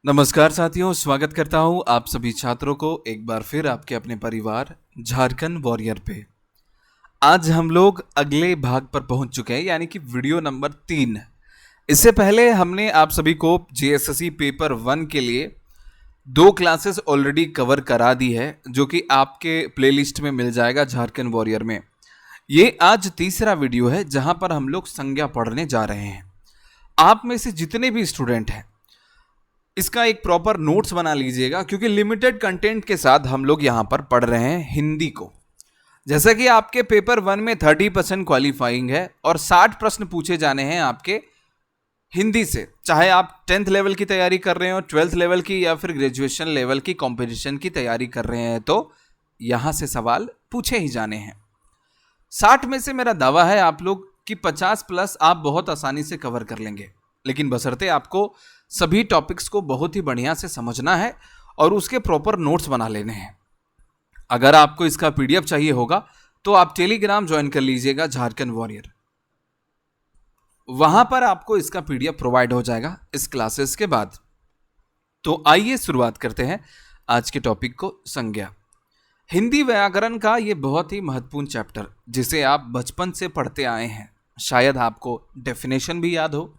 नमस्कार साथियों, स्वागत करता हूं आप सभी छात्रों को एक बार फिर आपके अपने परिवार झारखंड वॉरियर पे। आज हम लोग अगले भाग पर पहुंच चुके हैं, यानी कि वीडियो नंबर 3। इससे पहले हमने आप सभी को जेएसएससी पेपर 1 के लिए 2 क्लासेस ऑलरेडी कवर करा दी है, जो कि आपके प्लेलिस्ट में मिल जाएगा झारखंड वॉरियर में। ये आज तीसरा वीडियो है जहां पर हम लोग संज्ञा पढ़ने जा रहे हैं। आप में से जितने भी स्टूडेंट हैं, इसका एक प्रॉपर नोट्स बना लीजिएगा, क्योंकि लिमिटेड कंटेंट के साथ हम लोग यहां पर पढ़ रहे हैं हिंदी को। जैसा कि आपके पेपर 1 में 30% क्वालिफाइंग है और 60 प्रश्न पूछे जाने हैं आपके हिंदी से। चाहे आप 10th लेवल की तैयारी कर रहे हो, 12th लेवल की, या फिर ग्रेजुएशन लेवल की कॉम्पिटिशन की तैयारी कर रहे हैं, तो यहां से सवाल पूछे ही जाने हैं। 60 में से मेरा दावा है आप लोग कि 50 प्लस आप बहुत आसानी से कवर कर लेंगे, लेकिन बशर्ते आपको सभी टॉपिक्स को बहुत ही बढ़िया से समझना है और उसके प्रॉपर नोट्स बना लेने हैं। अगर आपको इसका पीडीएफ चाहिए होगा तो आप टेलीग्राम ज्वाइन कर लीजिएगा झारखंड वॉरियर। वहां पर आपको इसका पीडीएफ प्रोवाइड हो जाएगा इस क्लासेस के बाद। तो आइए शुरुआत करते हैं आज के टॉपिक को, संज्ञा। हिंदी व्याकरण का ये बहुत ही महत्वपूर्ण चैप्टर, जिसे आप बचपन से पढ़ते आए हैं। शायद आपको डेफिनेशन भी याद हो।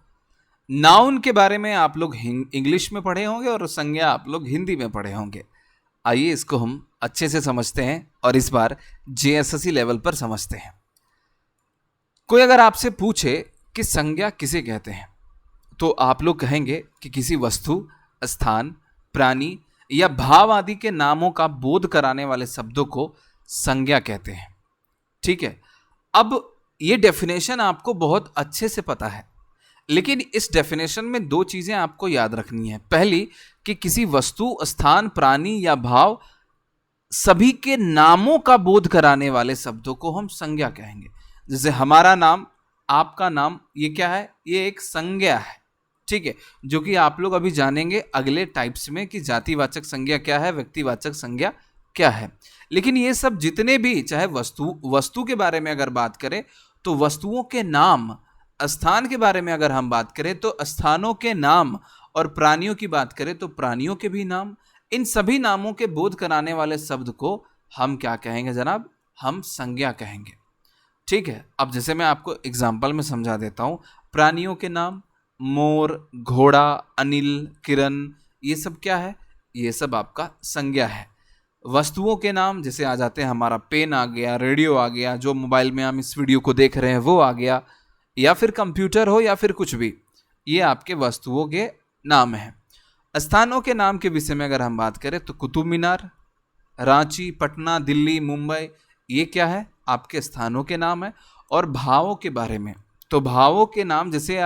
नाउन के बारे में आप लोग इंग्लिश में पढ़े होंगे और संज्ञा आप लोग हिंदी में पढ़े होंगे। आइए इसको हम अच्छे से समझते हैं और इस बार जेएसएससी लेवल पर समझते हैं। कोई अगर आपसे पूछे कि संज्ञा किसे कहते हैं, तो आप लोग कहेंगे कि किसी वस्तु, स्थान, प्राणी या भाव आदि के नामों का बोध कराने वाले शब्दों को संज्ञा कहते हैं। ठीक है, अब ये डेफिनेशन आपको बहुत अच्छे से पता है, लेकिन इस डेफिनेशन में 2 चीजें आपको याद रखनी है। पहली, कि किसी वस्तु, स्थान, प्राणी या भाव सभी के नामों का बोध कराने वाले शब्दों को हम संज्ञा कहेंगे। जैसे हमारा नाम, आपका नाम, ये क्या है? ये एक संज्ञा है। ठीक है, जो कि आप लोग अभी जानेंगे अगले टाइप्स में कि जातिवाचक संज्ञा क्या है, व्यक्तिवाचक संज्ञा क्या है। लेकिन ये सब जितने भी, चाहे वस्तु के बारे में अगर बात करें तो वस्तुओं के नाम, स्थान के बारे में अगर हम बात करें तो स्थानों के नाम, और प्राणियों की बात करें तो प्राणियों के भी नाम, इन सभी नामों के बोध कराने वाले शब्द को हम क्या कहेंगे जनाब? हम संज्ञा कहेंगे। ठीक है, अब जैसे मैं आपको एग्जाम्पल में समझा देता हूं। प्राणियों के नाम, मोर, घोड़ा, अनिल, किरण, ये सब क्या है? ये सब आपका संज्ञा है। वस्तुओं के नाम जैसे आ जाते हैं, हमारा पेन आ गया, रेडियो आ गया, जो मोबाइल में हम इस वीडियो को देख रहे हैं वो आ गया, या फिर कंप्यूटर हो, या फिर कुछ भी, ये आपके वस्तुओं के नाम हैं। स्थानों के नाम के विषय में अगर हम बात करें तो कुतुब मीनार, रांची, पटना, दिल्ली, मुंबई, ये क्या है? आपके स्थानों के नाम है। और भावों के बारे में, तो भावों के नाम, जैसे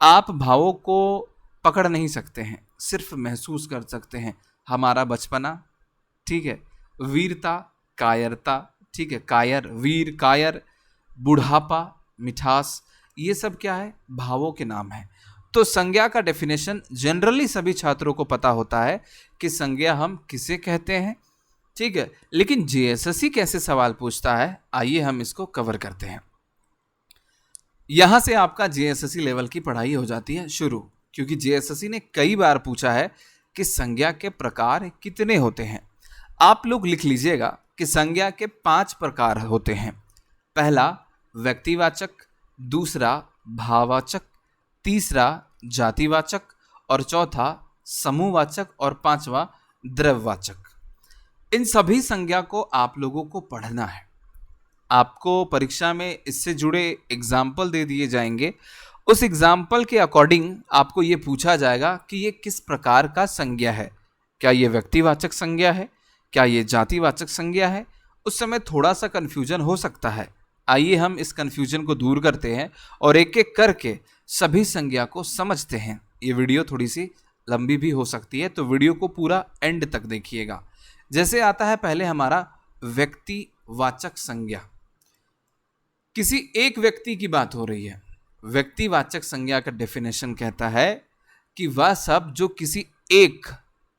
आप भावों को पकड़ नहीं सकते हैं, सिर्फ महसूस कर सकते हैं। हमारा बचपना, ठीक है, वीरता, कायरता, ठीक है, कायर, वीर, कायर, बुढ़ापा, मिठास, ये सब क्या है? भावों के नाम है। तो संज्ञा का डेफिनेशन जनरली सभी छात्रों को पता होता है कि संज्ञा हम किसे कहते हैं। ठीक है, लेकिन जेएसएससी कैसे सवाल पूछता है, आइए हम इसको कवर करते हैं। यहां से आपका जेएसएससी लेवल की पढ़ाई हो जाती है शुरू, क्योंकि जेएसएससी ने कई बार पूछा है कि संज्ञा के प्रकार कितने होते हैं। आप लोग लिख लीजिएगा कि संज्ञा के 5 प्रकार होते हैं। पहला व्यक्तिवाचक, दूसरा भाववाचक, तीसरा जातिवाचक, और चौथा समूहवाचक, और पांचवा द्रव्यवाचक। इन सभी संज्ञा को आप लोगों को पढ़ना है। आपको परीक्षा में इससे जुड़े एग्जाम्पल दे दिए जाएंगे। उस एग्जाम्पल के अकॉर्डिंग आपको ये पूछा जाएगा कि ये किस प्रकार का संज्ञा है। क्या ये व्यक्तिवाचक संज्ञा है? क्या ये जातिवाचक संज्ञा है? उस समय थोड़ा सा कन्फ्यूजन हो सकता है। आइए हम इस कन्फ्यूजन को दूर करते हैं और एक एक करके सभी संज्ञा को समझते हैं। ये वीडियो थोड़ी सी लंबी भी हो सकती है, तो वीडियो को पूरा एंड तक देखिएगा। जैसे आता है पहले हमारा व्यक्तिवाचक संज्ञा। किसी एक व्यक्ति की बात हो रही है। व्यक्तिवाचक संज्ञा का डेफिनेशन कहता है कि वह सब जो किसी एक,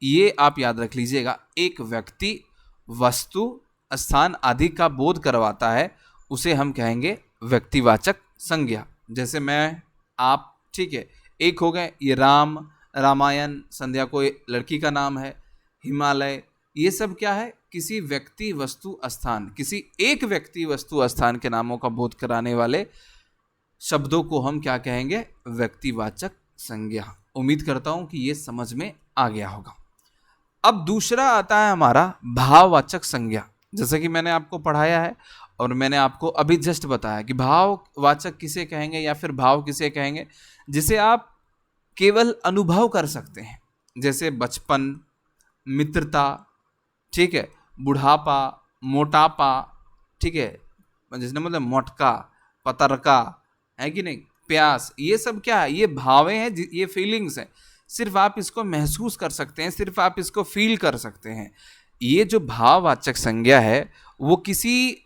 ये आप याद रख लीजिएगा, एक व्यक्ति, वस्तु, स्थान आदि का बोध करवाता है, उसे हम कहेंगे व्यक्तिवाचक संज्ञा। जैसे मैं, आप, ठीक है, एक हो गए ये राम, रामायण, संध्या कोई लड़की का नाम है, हिमालय, ये सब क्या है, किसी व्यक्ति वस्तु स्थान, किसी एक व्यक्ति वस्तु स्थान के नामों का बोध कराने वाले शब्दों को हम क्या कहेंगे, व्यक्तिवाचक संज्ञा। उम्मीद करता हूं कि ये समझ में आ गया होगा। अब दूसरा आता है हमारा भाववाचक संज्ञा। जैसे कि मैंने आपको पढ़ाया है और मैंने आपको अभी जस्ट बताया कि भाववाचक किसे कहेंगे या फिर भाव किसे कहेंगे, जिसे आप केवल अनुभव कर सकते हैं, जैसे बचपन, मित्रता, ठीक है, बुढ़ापा, मोटापा, ठीक है, जिसने मतलब मोटका, पतरका, है कि नहीं, प्यास, ये सब क्या है, ये भावें हैं, ये फीलिंग्स हैं। सिर्फ आप इसको महसूस कर सकते हैं, सिर्फ आप इसको फील कर सकते हैं। ये जो भाववाचक संज्ञा है वो किसी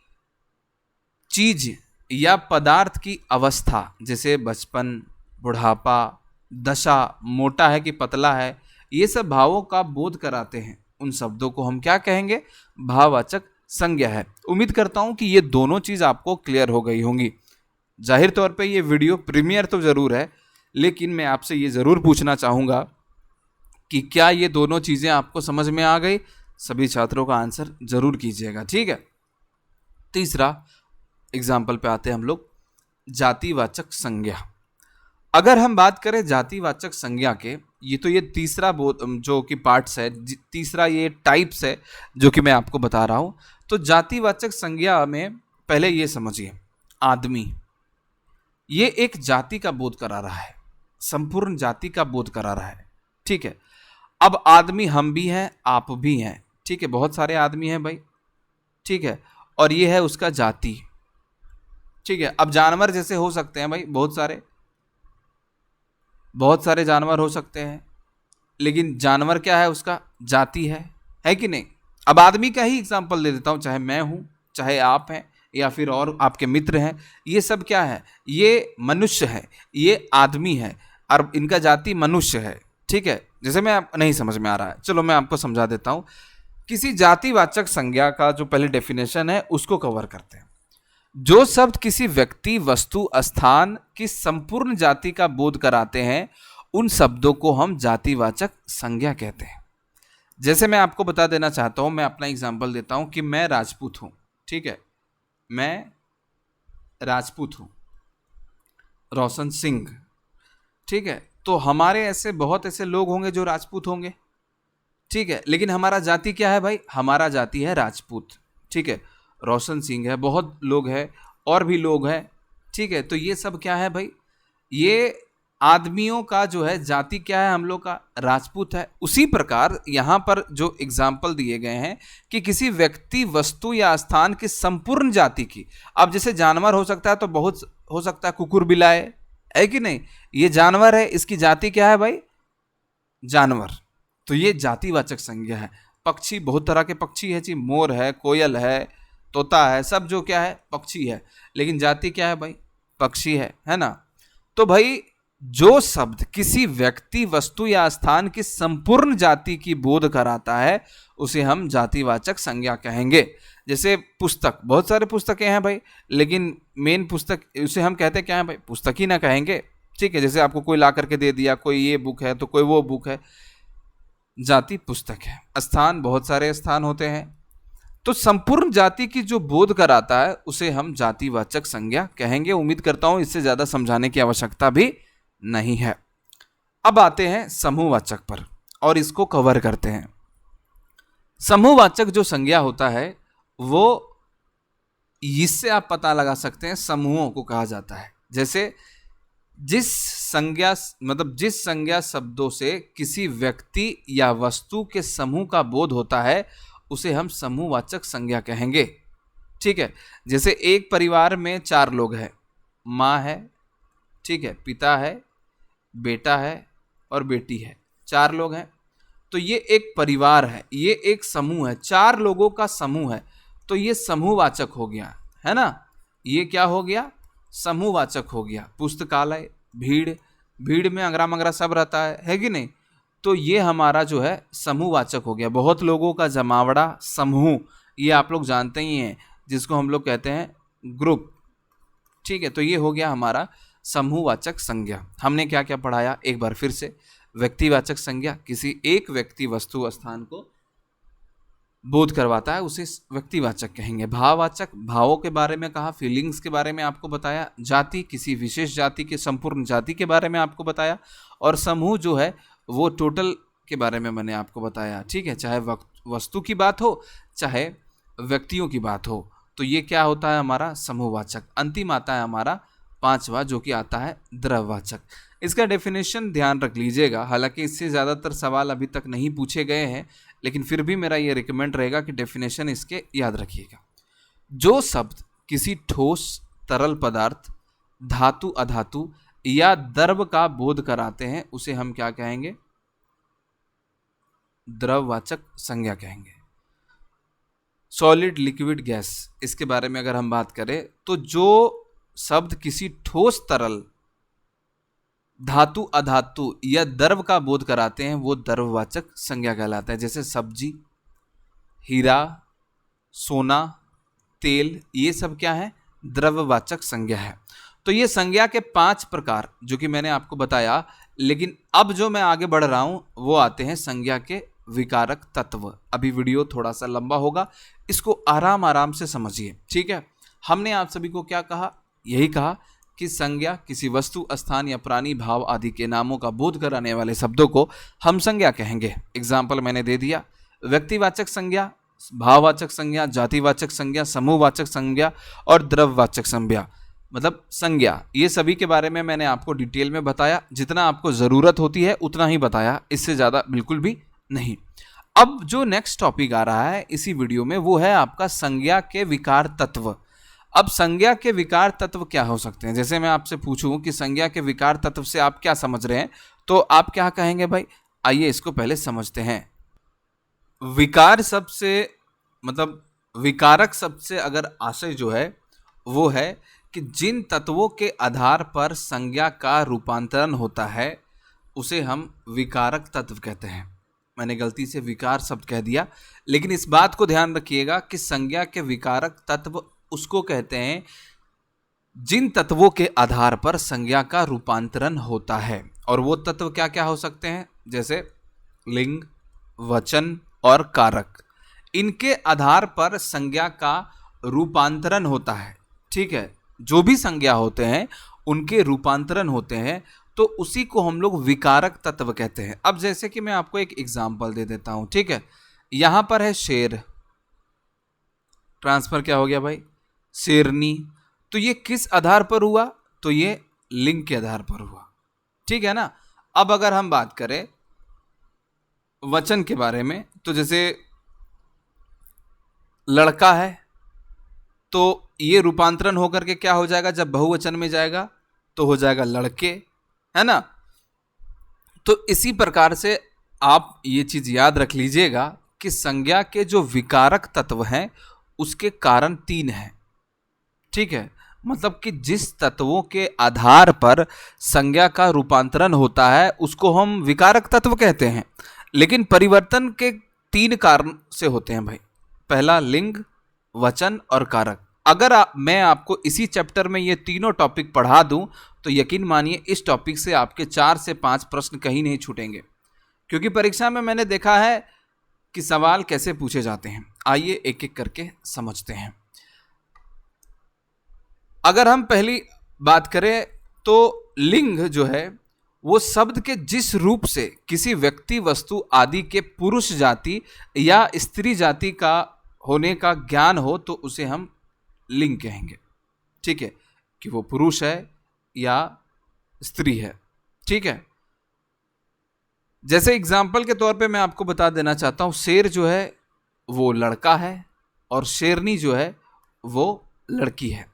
चीज या पदार्थ की अवस्था, जैसे बचपन, बुढ़ापा, दशा, मोटा है कि पतला है, ये सब भावों का बोध कराते हैं। उन शब्दों को हम क्या कहेंगे, भाववाचक संज्ञा है। उम्मीद करता हूं कि ये दोनों चीज आपको क्लियर हो गई होंगी। जाहिर तौर पे ये वीडियो प्रीमियर तो जरूर है, लेकिन मैं आपसे ये जरूर पूछना चाहूंगा कि क्या ये दोनों चीजें आपको समझ में आ गई। सभी छात्रों का आंसर जरूर कीजिएगा, ठीक है। तीसरा एग्जाम्पल पे आते हैं हम लोग, जातिवाचक संज्ञा। अगर हम बात करें जातिवाचक संज्ञा के, ये तीसरा जो कि पार्ट्स है, तीसरा ये टाइप्स है जो कि मैं आपको बता रहा हूं। तो जातिवाचक संज्ञा में पहले ये समझिए, आदमी, ये एक जाति का बोध करा रहा है, संपूर्ण जाति का बोध करा रहा है, ठीक है। अब आदमी हम भी हैं, आप भी हैं, ठीक है, बहुत सारे आदमी हैं भाई, ठीक है, और ये है उसका जाति, ठीक है। अब जानवर जैसे हो सकते हैं भाई, बहुत सारे जानवर हो सकते हैं, लेकिन जानवर क्या है, उसका जाति है कि नहीं। अब आदमी का ही एग्जांपल दे देता हूं, चाहे मैं हूं, चाहे आप हैं, या फिर और आपके मित्र हैं, ये सब क्या है, ये मनुष्य है, ये आदमी है, और इनका जाति मनुष्य है, ठीक है। जैसे मैं आप नहीं समझ में आ रहा है, चलो मैं आपको समझा देता हूं। किसी जातिवाचक संज्ञा का जो पहले डेफिनेशन है उसको कवर करते हैं। जो शब्द किसी व्यक्ति, वस्तु, स्थान की संपूर्ण जाति का बोध कराते हैं, उन शब्दों को हम जातिवाचक संज्ञा कहते हैं। जैसे मैं आपको बता देना चाहता हूं, मैं अपना एग्जांपल देता हूं कि मैं राजपूत हूं, ठीक है, मैं राजपूत हूं, रोशन सिंह, ठीक है। तो हमारे ऐसे बहुत ऐसे लोग होंगे जो राजपूत होंगे, ठीक है, लेकिन हमारा जाति क्या है भाई, हमारा जाति है राजपूत, ठीक है। रोशन सिंह है, बहुत लोग हैं, और भी लोग हैं, ठीक है। तो ये सब क्या है भाई, ये आदमियों का जो है जाति क्या है, हम लोग का राजपूत है। उसी प्रकार यहाँ पर जो एग्जाम्पल दिए गए हैं कि किसी व्यक्ति, वस्तु या स्थान की संपूर्ण जाति की, अब जैसे जानवर हो सकता है तो बहुत हो सकता है कुकुर बिलाए, है कि नहीं, ये जानवर है, इसकी जाति क्या है भाई, जानवर। तो ये जातिवाचक संज्ञा है। पक्षी, बहुत तरह के पक्षी है जी, मोर है, कोयल है, तोता है, सब जो क्या है, पक्षी है, लेकिन जाति क्या है भाई, पक्षी है ना। तो भाई जो शब्द किसी व्यक्ति, वस्तु या स्थान की संपूर्ण जाति की बोध कराता है उसे हम जातिवाचक संज्ञा कहेंगे। जैसे पुस्तक, बहुत सारे पुस्तकें हैं भाई, लेकिन मेन पुस्तक उसे हम कहते क्या है भाई, पुस्तक ही ना कहेंगे, ठीक है। जैसे आपको कोई ला करके दे दिया, कोई ये बुक है तो कोई वो बुक है, जाति पुस्तक है। स्थान, बहुत सारे स्थान होते हैं। तो संपूर्ण जाति की जो बोध कराता है उसे हम जातिवाचक संज्ञा कहेंगे। उम्मीद करता हूं इससे ज्यादा समझाने की आवश्यकता भी नहीं है। अब आते हैं समूहवाचक पर और इसको कवर करते हैं। समूहवाचक जो संज्ञा होता है वो, इससे आप पता लगा सकते हैं समूहों को कहा जाता है। जैसे जिस संज्ञा शब्दों से किसी व्यक्ति या वस्तु के समूह का बोध होता है उसे हम समूहवाचक संज्ञा कहेंगे, ठीक है। जैसे एक परिवार में 4 लोग हैं, माँ है, ठीक है, पिता है, बेटा है और बेटी है, 4 लोग हैं। तो ये एक परिवार है, ये एक समूह है, 4 लोगों का समूह है, तो ये समूहवाचक हो गया, है ना। ये क्या हो गया, समूहवाचक हो गया। पुस्तकालय, भीड़ में अंगरा मंगरा सब रहता है कि नहीं, तो ये हमारा जो है समूहवाचक हो गया। बहुत लोगों का जमावड़ा, समूह, ये आप लोग जानते ही हैं, जिसको हम लोग कहते हैं ग्रुप, ठीक है। तो ये हो गया हमारा समूहवाचक संज्ञा। हमने क्या क्या पढ़ाया, एक बार फिर से। व्यक्तिवाचक संज्ञा किसी एक व्यक्ति वस्तु स्थान को बोध करवाता है, उसे व्यक्तिवाचक कहेंगे। भाववाचक, भावों के बारे में कहा, फीलिंग्स के बारे में आपको बताया। जाति, किसी विशेष जाति के संपूर्ण जाति के बारे में आपको बताया। और समूह जो है वो टोटल के बारे में मैंने आपको बताया, ठीक है, चाहे वस्तु की बात हो चाहे व्यक्तियों की बात हो। तो ये क्या होता है हमारा समूहवाचक। अंतिम आता है हमारा पांचवा, जो कि आता है द्रव्यवाचक। इसका डेफिनेशन ध्यान रख लीजिएगा, हालांकि इससे ज़्यादातर सवाल अभी तक नहीं पूछे गए हैं, लेकिन फिर भी मेरा ये रिकमेंड रहेगा कि डेफिनेशन इसके याद रखिएगा। जो शब्द किसी ठोस तरल पदार्थ, धातु अधातु या द्रव का बोध कराते हैं उसे हम क्या कहेंगे, द्रववाचक संज्ञा कहेंगे। सॉलिड, लिक्विड, गैस, इसके बारे में अगर हम बात करें तो जो शब्द किसी ठोस तरल, धातु अधातु या द्रव का बोध कराते हैं वो द्रववाचक संज्ञा कहलाता है। जैसे सब्जी, हीरा, सोना, तेल, ये सब क्या है, द्रववाचक संज्ञा है। तो ये संज्ञा के 5 प्रकार जो कि मैंने आपको बताया, लेकिन अब जो मैं आगे बढ़ रहा हूं वो आते हैं संज्ञा के विकारक तत्व। अभी वीडियो थोड़ा सा लंबा होगा, इसको आराम आराम से समझिए, ठीक है। हमने आप सभी को क्या कहा, यही कहा कि संज्ञा किसी वस्तु, स्थान या प्राणी, भाव आदि के नामों का बोध कराने वाले शब्दों को हम संज्ञा कहेंगे। एग्जाम्पल मैंने दे दिया, व्यक्तिवाचक संज्ञा, भाववाचक संज्ञा, जातिवाचक संज्ञा, समूहवाचक संज्ञा और द्रव्यवाचक संज्ञा, मतलब संज्ञा। ये सभी के बारे में मैंने आपको डिटेल में बताया, जितना आपको ज़रूरत होती है उतना ही बताया, इससे ज़्यादा बिल्कुल भी नहीं। अब जो नेक्स्ट टॉपिक आ रहा है इसी वीडियो में वो है आपका संज्ञा के विकार तत्व। अब संज्ञा के विकार तत्व क्या हो सकते हैं, जैसे मैं आपसे पूछूं कि संज्ञा के विकार तत्व से आप क्या समझ रहे हैं, तो आप क्या कहेंगे भाई, आइए इसको पहले समझते हैं। विकार शब्द से मतलब विकारक शब्द से अगर आशय जो है वो है कि जिन तत्वों के आधार पर संज्ञा का रूपांतरण होता है उसे हम विकारक तत्व कहते हैं। मैंने गलती से विकार शब्द कह दिया, लेकिन इस बात को ध्यान रखिएगा कि संज्ञा के विकारक तत्व उसको कहते हैं जिन तत्वों के आधार पर संज्ञा का रूपांतरण होता है। और वो तत्व क्या क्या हो सकते हैं, जैसे लिंग, वचन और कारक, इनके आधार पर संज्ञा का रूपांतरण होता है, ठीक है। जो भी संज्ञा होते हैं उनके रूपांतरण होते हैं, तो उसी को हम लोग विकारक तत्व कहते हैं। अब जैसे कि मैं आपको एक एग्जांपल दे देता हूं, ठीक है। यहां पर है शेर, ट्रांसफर क्या हो गया भाई, शेरनी। तो ये किस आधार पर हुआ, तो ये लिंग के आधार पर हुआ, ठीक है ना। अब अगर हम बात करें वचन के बारे में, तो जैसे लड़का है तो ये रूपांतरण होकर के क्या हो जाएगा, जब बहुवचन में जाएगा तो हो जाएगा लड़के, है ना। तो इसी प्रकार से आप ये चीज याद रख लीजिएगा कि संज्ञा के जो विकारक तत्व हैं उसके कारण 3 हैं, ठीक है। मतलब कि जिस तत्वों के आधार पर संज्ञा का रूपांतरण होता है उसको हम विकारक तत्व कहते हैं, लेकिन परिवर्तन के 3 कारण से होते हैं भाई। पहला लिंग, वचन और कारक। अगर मैं आपको इसी चैप्टर में ये तीनों टॉपिक पढ़ा दूं तो यकीन मानिए इस टॉपिक से आपके 4 से 5 प्रश्न कहीं नहीं छूटेंगे, क्योंकि परीक्षा में मैंने देखा है कि सवाल कैसे पूछे जाते हैं। आइए एक एक करके समझते हैं। अगर हम पहली बात करें तो लिंग जो है वो शब्द के जिस रूप से किसी व्यक्ति, वस्तु आदि के पुरुष जाति या स्त्री जाति का होने का ज्ञान हो तो उसे हम लिंग कहेंगे, ठीक है, कि वो पुरुष है या स्त्री है, ठीक है। जैसे एग्जाम्पल के तौर पे मैं आपको बता देना चाहता हूं, शेर जो है वो लड़का है और शेरनी जो है वो लड़की है,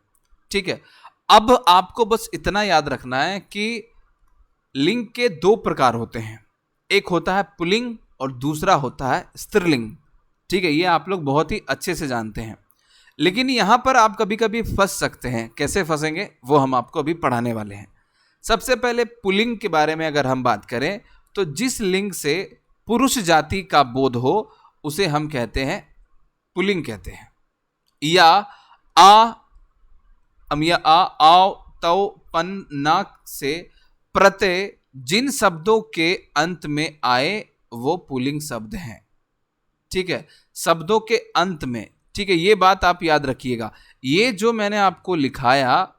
ठीक है। अब आपको बस इतना याद रखना है कि लिंग के 2 प्रकार होते हैं, एक होता है पुल्लिंग और दूसरा होता है स्त्रीलिंग, ठीक है। ये आप लोग बहुत ही अच्छे से जानते हैं, लेकिन यहां पर आप कभी कभी फंस सकते हैं। कैसे फंसेंगे वो हम आपको अभी पढ़ाने वाले हैं। सबसे पहले पुल्लिंग के बारे में अगर हम बात करें तो जिस लिंग से पुरुष जाति का बोध हो उसे हम कहते हैं पुल्लिंग कहते हैं। या आ, आओ, तौ, पन, नाक से प्रत्यय जिन शब्दों के अंत में आए वो पुल्लिंग शब्द हैं। ठीक है, शब्दों के अंत में। ठीक है, ये बात आप याद रखिएगा। ये जो मैंने आपको लिखाया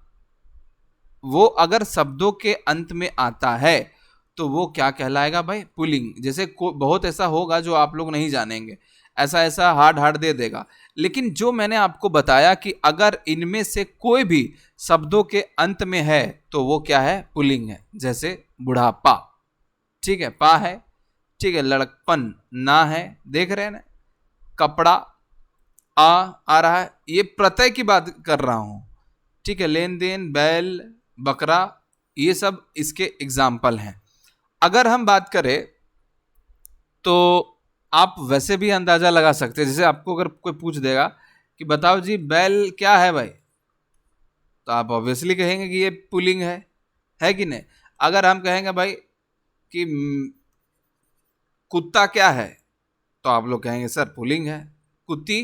वो अगर शब्दों के अंत में आता है तो वो क्या कहलाएगा भाई? पुल्लिंग। जैसे बहुत ऐसा होगा जो आप लोग नहीं जानेंगे, ऐसा ऐसा हार्ड हार्ड दे देगा, लेकिन जो मैंने आपको बताया कि अगर इनमें से कोई भी शब्दों के अंत में है तो वो क्या है? पुल्लिंग है। जैसे बुढ़ापा, ठीक है, पा है। ठीक है, लड़कपन ना है, देख रहे हैं ना। कपड़ा आ रहा है, ये प्रत्यय की बात कर रहा हूं। ठीक है, लेन देन, बैल, बकरा, ये सब इसके एग्जाम्पल हैं। अगर हम बात करें तो आप वैसे भी अंदाजा लगा सकते हैं। जैसे आपको अगर कोई पूछ देगा कि बताओ जी बैल क्या है भाई, तो आप ऑब्वियसली कहेंगे कि ये पुल्लिंग है कि नहीं। अगर हम कहेंगे भाई कि कुत्ता क्या है, तो आप लोग कहेंगे सर पुल्लिंग है। कुत्ती,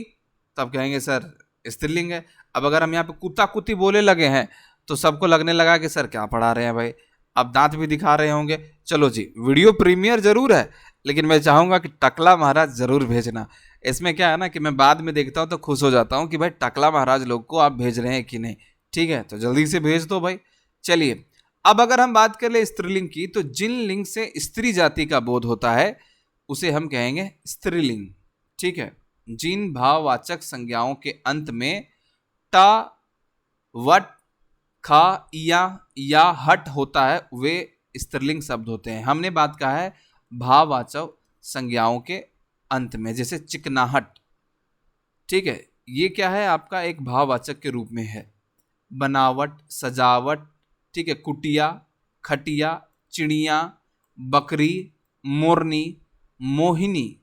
तब कहेंगे सर स्त्रीलिंग है। अब अगर हम यहाँ पे कुत्ता कुत्ती बोले लगे हैं तो सबको लगने लगा कि सर क्या पढ़ा रहे हैं भाई, अब दांत भी दिखा रहे होंगे। चलो जी, वीडियो प्रीमियर जरूर है, लेकिन मैं चाहूंगा कि टकला महाराज जरूर भेजना। इसमें क्या है ना कि मैं बाद में देखता हूँ तो खुश हो जाता हूँ कि भाई टकला महाराज लोग को आप भेज रहे हैं कि नहीं। ठीक है, तो जल्दी से भेज दो भाई। चलिए, अब अगर हम बात कर ले स्त्रीलिंग की, तो जिन लिंग से स्त्री जाति का बोध होता है उसे हम कहेंगे स्त्रीलिंग। ठीक है, जिन भाववाचक संज्ञाओं के अंत में टा, वट, खा या हट होता है वे स्त्रीलिंग शब्द होते हैं। हमने बात कहा है भाववाचक संज्ञाओं के अंत में, जैसे चिकनाहट। ठीक है, ये क्या है? आपका एक भाववाचक के रूप में है। बनावट, सजावट, ठीक है, कुटिया, खटिया, चिड़िया, बकरी, मोरनी, मोहिनी,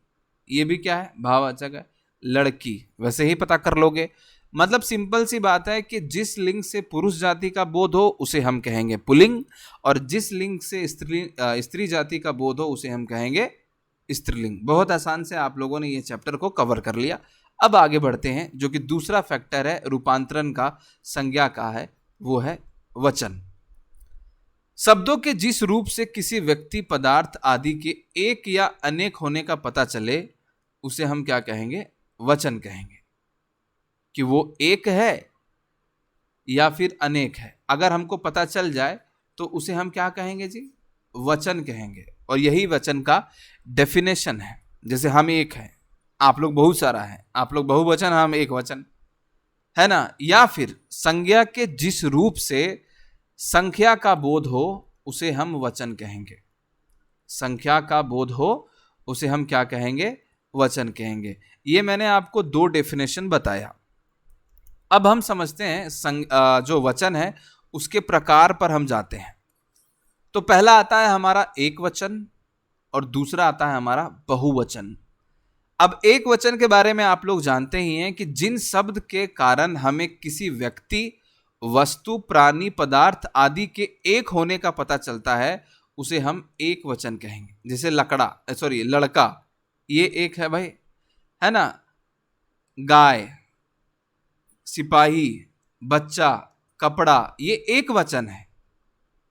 ये भी क्या है? भाववाचक है। लड़की, वैसे ही पता कर लोगे। मतलब सिंपल सी बात है कि जिस लिंग से पुरुष जाति का बोध हो उसे हम कहेंगे पुल्लिंग, और जिस लिंग से स्त्री जाति का बोध हो उसे हम कहेंगे स्त्रीलिंग। बहुत आसान से आप लोगों ने ये चैप्टर को कवर कर लिया। अब आगे बढ़ते हैं, जो कि दूसरा फैक्टर है रूपांतरण का, संज्ञा का है, वो है वचन। शब्दों के जिस रूप से किसी व्यक्ति, पदार्थ आदि के एक या अनेक होने का पता चले उसे हम क्या कहेंगे? वचन कहेंगे। कि वो एक है या फिर अनेक है, अगर हमको पता चल जाए तो उसे हम क्या कहेंगे जी? वचन कहेंगे। और यही वचन का डेफिनेशन है। जैसे हम एक हैं, आप लोग बहुत सारा है, आप लोग बहुवचन, हम एक वचन, है ना। या फिर संज्ञा के जिस रूप से संख्या का बोध हो उसे हम वचन कहेंगे। संख्या का बोध हो उसे हम क्या कहेंगे? वचन कहेंगे। ये मैंने आपको दो डेफिनेशन बताया। अब हम समझते हैं जो वचन है उसके प्रकार पर हम जाते हैं। तो पहला आता है हमारा एक वचन और दूसरा आता है हमारा बहुवचन। अब एक वचन के बारे में आप लोग जानते ही हैं कि जिन शब्द के कारण हमें किसी व्यक्ति, वस्तु, प्राणी, पदार्थ आदि के एक होने का पता चलता है उसे हम एक वचन कहेंगे। जैसे लड़का, ये एक है भाई, है ना। गाय, सिपाही, बच्चा, कपड़ा, ये एक वचन है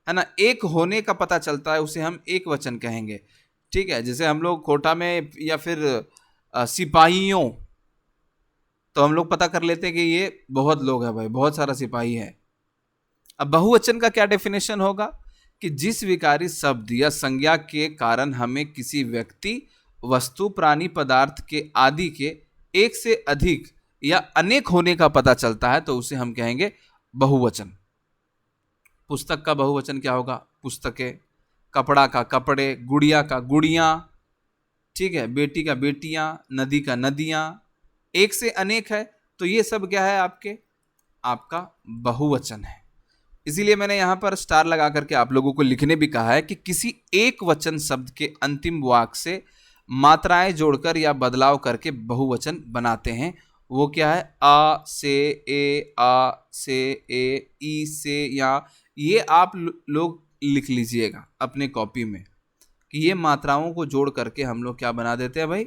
ना। एक होने का पता चलता है उसे हम एक वचन कहेंगे। ठीक है, जैसे हम लोग कोटा में या फिर सिपाहियों, तो हम लोग पता कर लेते हैं कि ये बहुत लोग हैं भाई, बहुत सारा सिपाही है। अब बहुवचन का क्या डेफिनेशन होगा? कि जिस विकारी शब्द या संज्ञा के कारण हमें किसी व्यक्ति, वस्तु, प्राणी, पदार्थ के आदि के एक से अधिक या अनेक होने का पता चलता है तो उसे हम कहेंगे बहुवचन। पुस्तक का बहुवचन क्या होगा? पुस्तकें। कपड़ा का कपड़े, गुड़िया का गुड़ियाँ, ठीक है, बेटी का बेटियाँ, नदी का नदियाँ। एक से अनेक है तो ये सब क्या है? आपका बहुवचन है। इसीलिए मैंने यहाँ पर स्टार लगा करके आप लोगों को लिखने भी कहा है कि किसी एक वचन शब्द के अंतिम वाक्य से मात्राएं जोड़कर या बदलाव करके बहुवचन बनाते हैं। वो क्या है? आ से ए, आ से ए, ई से या। ये आप लोग लिख लीजिएगा अपने कॉपी में कि ये मात्राओं को जोड़ करके हम लोग क्या बना देते हैं भाई?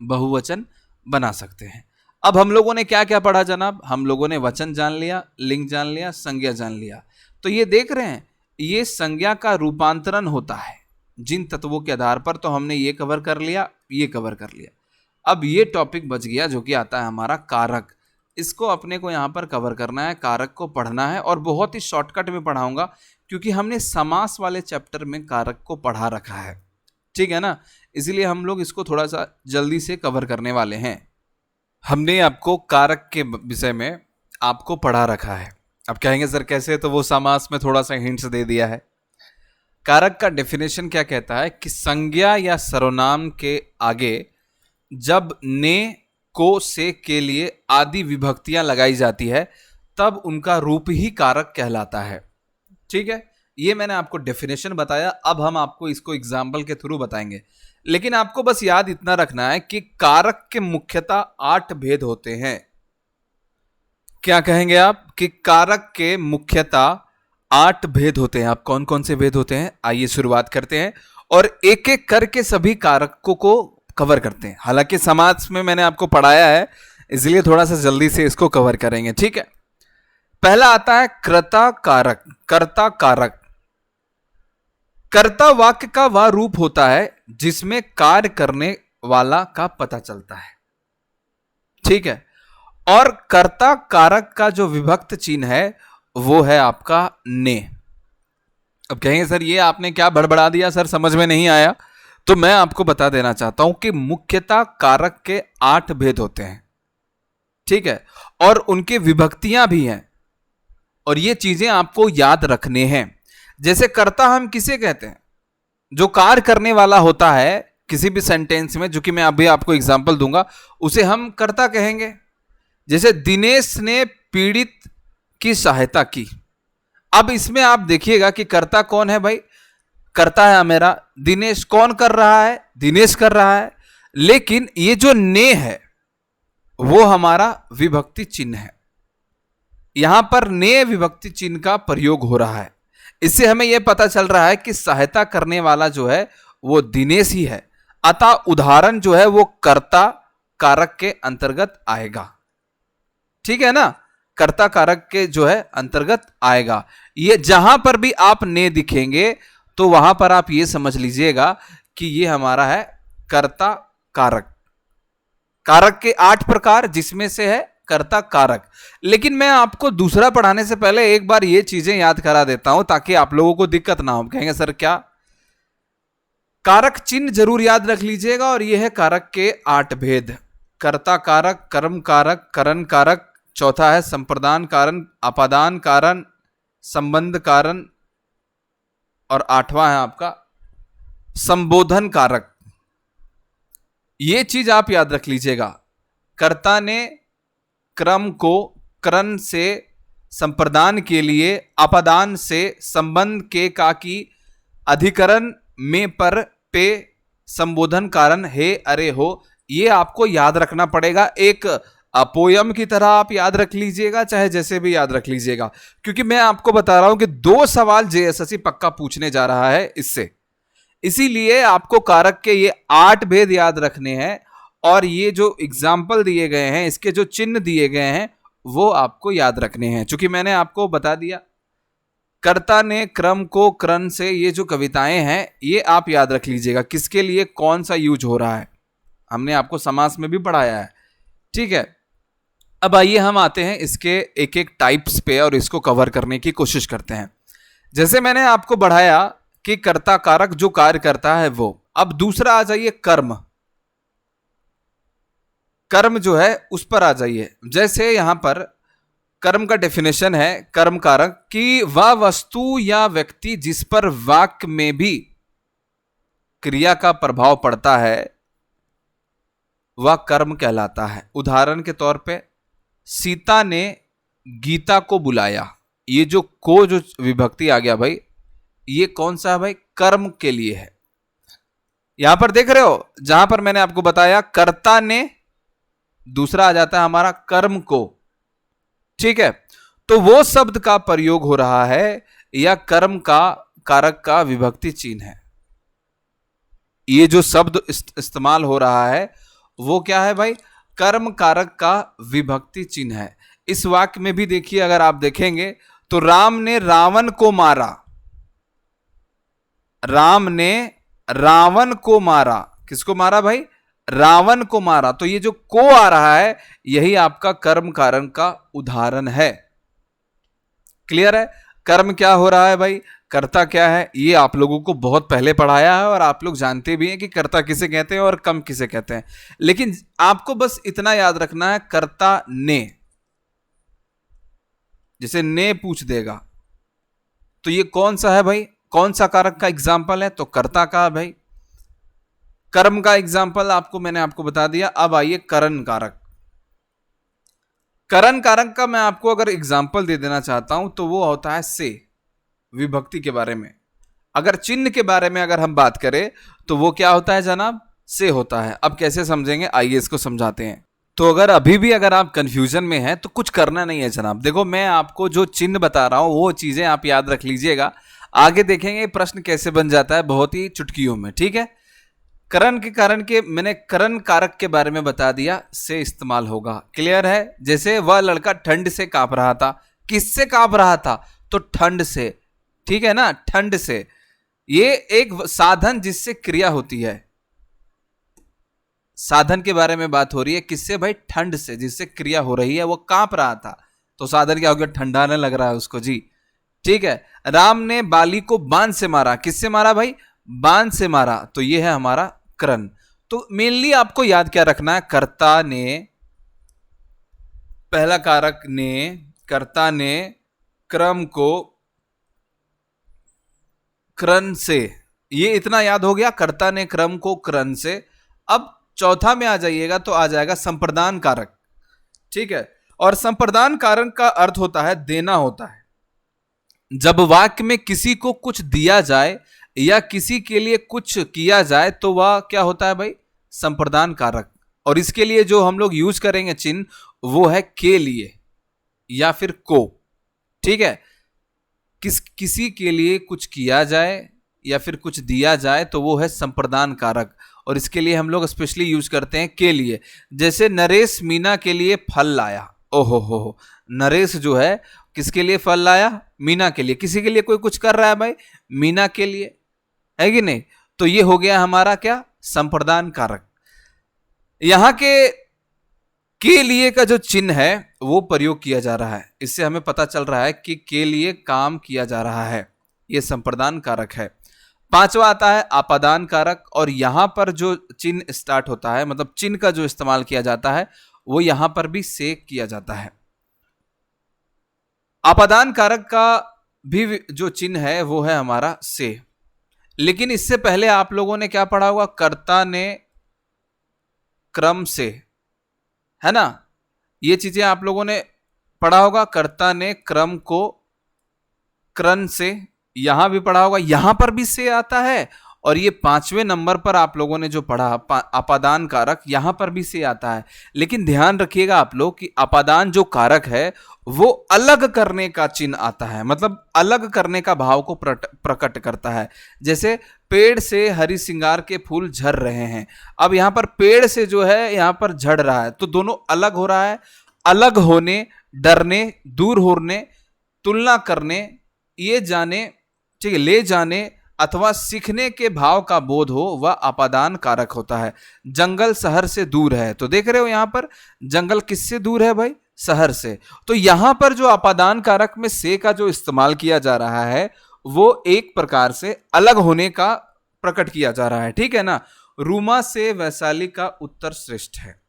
बहुवचन बना सकते हैं। अब हम लोगों ने क्या क्या पढ़ा जनाब? हम लोगों ने वचन जान लिया, लिंग जान लिया, संज्ञा जान लिया। तो ये देख रहे हैं, ये संज्ञा का रूपांतरण होता है जिन तत्वों के आधार पर। तो हमने ये कवर कर लिया, ये कवर कर लिया। अब ये टॉपिक बच गया जो कि आता है हमारा कारक। इसको अपने को यहाँ पर कवर करना है, कारक को पढ़ना है, और बहुत ही शॉर्टकट में पढ़ाऊंगा क्योंकि हमने समास वाले चैप्टर में कारक को पढ़ा रखा है, ठीक है ना। इसलिए हम लोग इसको थोड़ा सा जल्दी से कवर करने वाले हैं। हमने आपको कारक के विषय में आपको पढ़ा रखा है। अब कहेंगे सर कैसे, तो वो समास में थोड़ा सा हिंट्स दे दिया है। कारक का डेफिनेशन क्या कहता है कि संज्ञा या सर्वनाम के आगे जब ने, को, से के लिए आदि विभक्तियां लगाई जाती है तब उनका रूप ही कारक कहलाता है, ठीक है। ये मैंने आपको डेफिनेशन बताया। अब हम आपको इसको एग्जाम्पल के थ्रू बताएंगे, लेकिन आपको बस याद इतना रखना है कि कारक के मुख्यतः 8 भेद होते हैं। क्या कहेंगे आप कि कारक के मुख्यतः 8 भेद होते हैं। आप कौन कौन से भेद होते हैं, आइए शुरुआत करते हैं और एक एक करके सभी कारकों को कवर करते हैं। हालांकि समाज में मैंने आपको पढ़ाया है, इसलिए थोड़ा सा जल्दी से इसको कवर करेंगे, ठीक है। पहला आता है कर्ता कारक। कर्ता कारक, कर्ता वाक्य का वह रूप होता है जिसमें कार्य करने वाला का पता चलता है, ठीक है। और कर्ता कारक का जो विभक्त चिन्ह है वो है आपका ने। अब कहेंगे सर ये आपने क्या बड़बड़ा दिया, सर समझ में नहीं आया। तो मैं आपको बता देना चाहता हूं कि मुख्यतः कारक के 8 भेद होते हैं, ठीक है, और उनके विभक्तियां भी हैं, और ये चीजें आपको याद रखने हैं। जैसे कर्ता हम किसे कहते हैं, जो कार्य करने वाला होता है किसी भी सेंटेंस में, जो कि मैं अभी आपको एग्जांपल दूंगा, उसे हम कर्ता कहेंगे। जैसे दिनेश ने पीड़ित की सहायता की। अब इसमें आप देखिएगा कि कर्ता कौन है भाई, करता है मेरा दिनेश। कौन कर रहा है, दिनेश कर रहा है। लेकिन ये जो ने है वो हमारा विभक्ति चिन्ह है। यहां पर ने विभक्ति चिन्ह का प्रयोग हो रहा है। इससे हमें यह पता चल रहा है कि सहायता करने वाला जो है वो दिनेश ही है, अतः उदाहरण जो है वो कर्ता कारक के अंतर्गत आएगा, ठीक है ना। कर्ता कारक के जो है अंतर्गत आएगा। ये जहां पर भी आप ने दिखेंगे तो वहां पर आप ये समझ लीजिएगा कि ये हमारा है कर्ता कारक। कारक के 8 प्रकार जिसमें से है कर्ता कारक। लेकिन मैं आपको दूसरा पढ़ाने से पहले एक बार ये चीजें याद करा देता हूं ताकि आप लोगों को दिक्कत ना हो। कहेंगे सर क्या, कारक चिन्ह जरूर याद रख लीजिएगा। और यह है कारक के 8 भेद। कर्ता कारक, कर्म कारक, करण कारक, चौथा है संप्रदान कारण, अपादान कारण, संबंध कारण, और 8वां है आपका संबोधन कारक। ये चीज आप याद रख लीजिएगा। कर्ता ने क्रम को करण से संप्रदान के लिए, अपादान से संबंध के का की, अधिकरण में पर पे, संबोधन कारण हे अरे हो। ये आपको याद रखना पड़ेगा। एक पोयम की तरह आप याद रख लीजिएगा, चाहे जैसे भी याद रख लीजिएगा, क्योंकि मैं आपको बता रहा हूं कि 2 सवाल जेएसएससी पक्का पूछने जा रहा है इससे। इसीलिए आपको कारक के ये 8 भेद याद रखने हैं, और ये जो एग्जाम्पल दिए गए हैं, इसके जो चिन्ह दिए गए हैं वो आपको याद रखने हैं। चूंकि मैंने आपको बता दिया कर्ता ने क्रम को करण से, ये जो कविताएं हैं ये आप याद रख लीजिएगा किसके लिए कौन सा यूज हो रहा है। हमने आपको समास में भी पढ़ाया है, ठीक है। अब आइए हम आते हैं इसके एक एक टाइप्स पे और इसको कवर करने की कोशिश करते हैं। जैसे मैंने आपको बढ़ाया कि कर्ता कारक जो कार्य करता है वो। अब दूसरा आ जाइए कर्म। कर्म जो है उस पर आ जाइए। जैसे यहां पर कर्म का डेफिनेशन है कर्म कारक कि वह वस्तु या व्यक्ति जिस पर वाक्य में भी क्रिया का प्रभाव पड़ता है वह कर्म कहलाता है। उदाहरण के तौर पे सीता ने गीता को बुलाया। ये जो को जो विभक्ति आ गया भाई, ये कौन सा है भाई, कर्म के लिए है। यहां पर देख रहे हो, जहां पर मैंने आपको बताया कर्ता ने, दूसरा आ जाता है हमारा कर्म को, ठीक है। तो वो शब्द का प्रयोग हो रहा है या कर्म का कारक का विभक्ति चिन्ह है। ये जो शब्द इस्तेमाल हो रहा है वो क्या है भाई, कर्म कारक का विभक्ति चिन्ह है। इस वाक्य में भी देखिए, अगर आप देखेंगे तो राम ने रावण को मारा। राम ने रावण को मारा। किसको मारा भाई? रावण को मारा। तो ये जो को आ रहा है यही आपका कर्म कारण का उदाहरण है। क्लियर है? कर्म क्या हो रहा है भाई, कर्ता क्या है, ये आप लोगों को बहुत पहले पढ़ाया है और आप लोग जानते भी हैं कि कर्ता किसे कहते हैं और कर्म किसे कहते हैं। लेकिन आपको बस इतना याद रखना है, कर्ता ने, जैसे ने पूछ देगा तो ये कौन सा है भाई, कौन सा कारक का एग्जाम्पल है, तो कर्ता का भाई। कर्म का एग्जाम्पल आपको मैंने आपको बता दिया। अब आइए करण कारक। करण कारक का मैं आपको अगर एग्जाम्पल दे देना चाहता हूं तो वो होता है से, विभक्ति के बारे में। अगर चिन्ह के बारे में अगर हम बात करें तो वो क्या होता है जनाब, से होता है। अब कैसे समझेंगे, आइए इसको समझाते हैं। तो अगर अभी भी अगर आप कंफ्यूजन में हैं तो कुछ करना नहीं है जनाब। देखो मैं आपको जो चिन्ह बता रहा हूं वो चीजें आप याद रख लीजिएगा, आगे देखेंगे प्रश्न कैसे बन जाता है बहुत ही चुटकियों में। ठीक है, करण के कारण के मैंने करण कारक के बारे में बता दिया, से इस्तेमाल होगा। क्लियर है? जैसे वह लड़का ठंड से कांप रहा था। किससे कांप रहा था? तो ठंड से। ठीक है ना, ठंड से। ये एक साधन जिससे क्रिया होती है, साधन के बारे में बात हो रही है। किससे भाई? ठंड से, जिससे क्रिया हो रही है। वो कांप रहा था तो साधन क्या हो गया, ठंडाने लग रहा है उसको जी। ठीक है, राम ने बाली को बाण से मारा। किससे मारा भाई? बाण से मारा। तो ये है हमारा करण। तो मेनली आपको याद क्या रखना है, कर्ता ने, पहला कारक ने, कर्ता ने क्रम को करण से, ये इतना याद हो गया, कर्ता ने क्रम को करण से। अब चौथा में आ जाइएगा तो आ जाएगा संप्रदान कारक। ठीक है, और संप्रदान कारक का अर्थ होता है देना होता है। जब वाक्य में किसी को कुछ दिया जाए या किसी के लिए कुछ किया जाए तो वह क्या होता है भाई, संप्रदान कारक। और इसके लिए जो हम लोग यूज करेंगे चिन्ह वो है के लिए या फिर को। ठीक है, किसी के लिए कुछ किया जाए या फिर कुछ दिया जाए तो वो है संप्रदान कारक। और इसके लिए हम लोग स्पेशली यूज करते हैं के लिए। जैसे नरेश मीना के लिए फल लाया। ओहो हो, नरेश जो है किसके लिए फल लाया? मीना के लिए। किसी के लिए कोई कुछ कर रहा है भाई, मीना के लिए, है कि नहीं? तो ये हो गया हमारा क्या, संप्रदान कारक। यहां के लिए का जो चिन्ह है वो प्रयोग किया जा रहा है। इससे हमें पता चल रहा है कि के लिए काम किया जा रहा है, ये संप्रदान कारक है। पांचवा आता है आपादान कारक। और यहां पर जो चिन्ह स्टार्ट होता है, मतलब चिन्ह का जो इस्तेमाल किया जाता है वो यहां पर भी से किया जाता है। आपादान कारक का भी जो चिन्ह है वो है हमारा से। लेकिन इससे पहले आप लोगों ने क्या पढ़ा होगा, कर्ता ने क्रम से, है ना? ये चीजें आप लोगों ने पढ़ा होगा, कर्ता ने क्रम को करण से। यहां भी पढ़ा होगा, यहां पर भी से आता है। और ये 5वें नंबर पर आप लोगों ने जो पढ़ा अपादान कारक, यहां पर भी से आता है। लेकिन ध्यान रखिएगा आप लोग कि अपादान जो कारक है वो अलग करने का चिन्ह आता है, मतलब अलग करने का भाव को प्रकट करता है। जैसे पेड़ से हरि सिंगार के फूल झड़ रहे हैं। अब यहां पर पेड़ से जो है यहां पर झड़ रहा है, तो दोनों अलग हो रहा है। अलग होने, डरने, दूर होने, तुलना करने, ये जाने, ठीक है, ले जाने अथवा सीखने के भाव का बोध हो, वह अपादान कारक होता है। जंगल शहर से दूर है, तो देख रहे हो यहां पर जंगल किससे दूर है भाई, शहर से। तो यहां पर जो अपादान कारक में से का जो इस्तेमाल किया जा रहा है वो एक प्रकार से अलग होने का प्रकट किया जा रहा है। ठीक है ना, रूमा से वैशाली का उत्तर श्रेष्ठ है।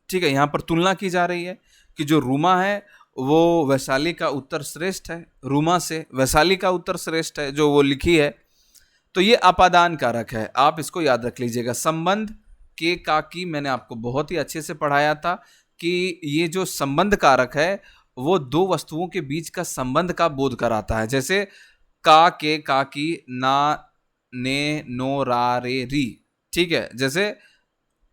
ठीक है, यहां पर तुलना की जा रही है कि जो रूमा है वो वैशाली का उत्तर श्रेष्ठ है, रूमा से वैशाली का उत्तर श्रेष्ठ है जो वो लिखी है। तो ये अपादान कारक है, आप इसको याद रख लीजिएगा। संबंध के का की मैंने आपको बहुत ही अच्छे से पढ़ाया था कि ये जो संबंध कारक है वो दो वस्तुओं के बीच का संबंध का बोध कराता है। जैसे का के का की, ना, ने, नो, रा, रे, री। ठीक है, जैसे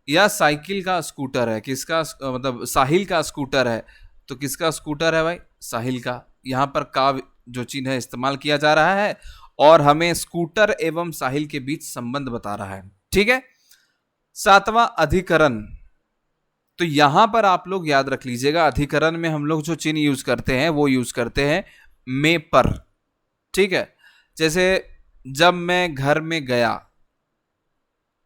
या साइकिल का स्कूटर है, किसका मतलब साहिल का स्कूटर है, तो किसका स्कूटर है भाई, साहिल का। यहां पर का जो चिन्ह है इस्तेमाल किया जा रहा है और हमें स्कूटर एवं साहिल के बीच संबंध बता रहा है। ठीक है, सातवां अधिकरण। तो यहां पर आप लोग याद रख लीजिएगा, अधिकरण में हम लोग जो चिन्ह यूज करते हैं वो यूज करते हैं में पर। ठीक है, जैसे जब मैं घर में गया,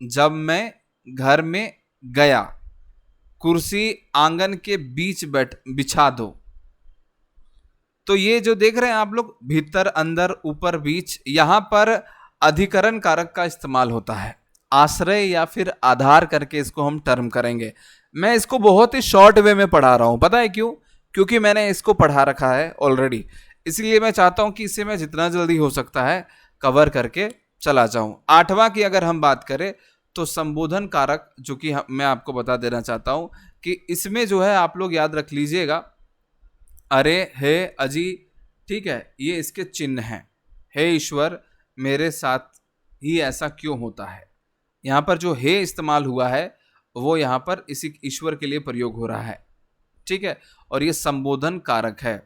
जब मैं घर में गया, कुर्सी आंगन के बीच बिछा दो। तो ये जो देख रहे हैं आप लोग, भीतर, अंदर, ऊपर, बीच, यहां पर अधिकरण कारक का इस्तेमाल होता है। आश्रय या फिर आधार करके इसको हम टर्म करेंगे। मैं इसको बहुत ही शॉर्ट वे में पढ़ा रहा हूं, पता है क्यों? क्योंकि मैंने इसको पढ़ा रखा है ऑलरेडी, इसलिए मैं चाहता हूं कि इसे मैं जितना जल्दी हो सकता है कवर करके चला जाऊं। आठवां की अगर हम बात करें तो संबोधन कारक, जो कि मैं आपको बता देना चाहता हूं कि इसमें जो है आप लोग याद रख लीजिएगा, अरे, हे, अजी, ठीक है, ये इसके चिन्ह हैं। हे ईश्वर, मेरे साथ ही ऐसा क्यों होता है, यहां पर जो हे इस्तेमाल हुआ है वो यहां पर इसी ईश्वर के लिए प्रयोग हो रहा है, ठीक है, और ये संबोधन कारक है।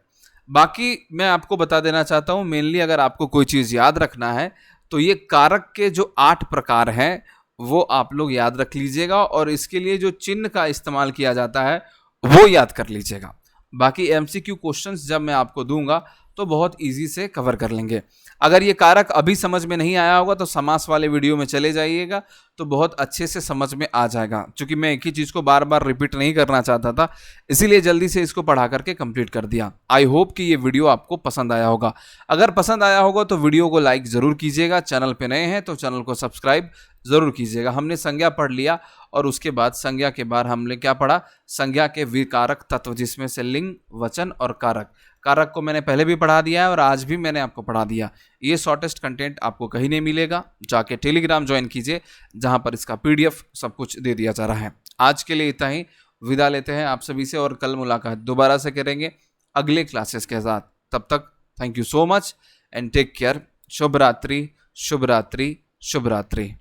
बाकी मैं आपको बता देना चाहता हूं, मेनली अगर आपको कोई चीज याद रखना है तो ये कारक के जो 8 प्रकार हैं वो आप लोग याद रख लीजिएगा, और इसके लिए जो चिन्ह का इस्तेमाल किया जाता है वो याद कर लीजिएगा। बाकी एमसीक्यू क्वेश्चंस जब मैं आपको दूंगा तो बहुत इजी से कवर कर लेंगे। अगर ये कारक अभी समझ में नहीं आया होगा तो समास वाले वीडियो में चले जाइएगा, तो बहुत अच्छे से समझ में आ जाएगा। क्योंकि मैं एक ही चीज को बार बार रिपीट नहीं करना चाहता था, इसीलिए जल्दी से इसको पढ़ा करके कंप्लीट कर दिया। आई होप कि ये वीडियो आपको पसंद आया होगा। अगर पसंद आया होगा तो वीडियो को लाइक जरूर कीजिएगा, चैनल पे नए हैं तो चैनल को सब्सक्राइब जरूर कीजिएगा। हमने संज्ञा पढ़ लिया और उसके बाद संज्ञा के बाद हमने क्या पढ़ा, संज्ञा के विकारक तत्व, जिसमें से लिंग, वचन और कारक। कारक को मैंने पहले भी पढ़ा दिया है और आज भी मैंने आपको पढ़ा दिया। ये शॉर्टेस्ट कंटेंट आपको कहीं नहीं मिलेगा, जाके टेलीग्राम ज्वाइन कीजिए जहां पर इसका पीडीएफ सब कुछ दे दिया जा रहा है। आज के लिए इतना ही, विदा लेते हैं आप सभी से और कल मुलाकात दोबारा से करेंगे अगले क्लासेस के साथ। तब तक thank you so much and take care. शुभ रात्रि, शुभ रात्रि, शुभ रात्रि।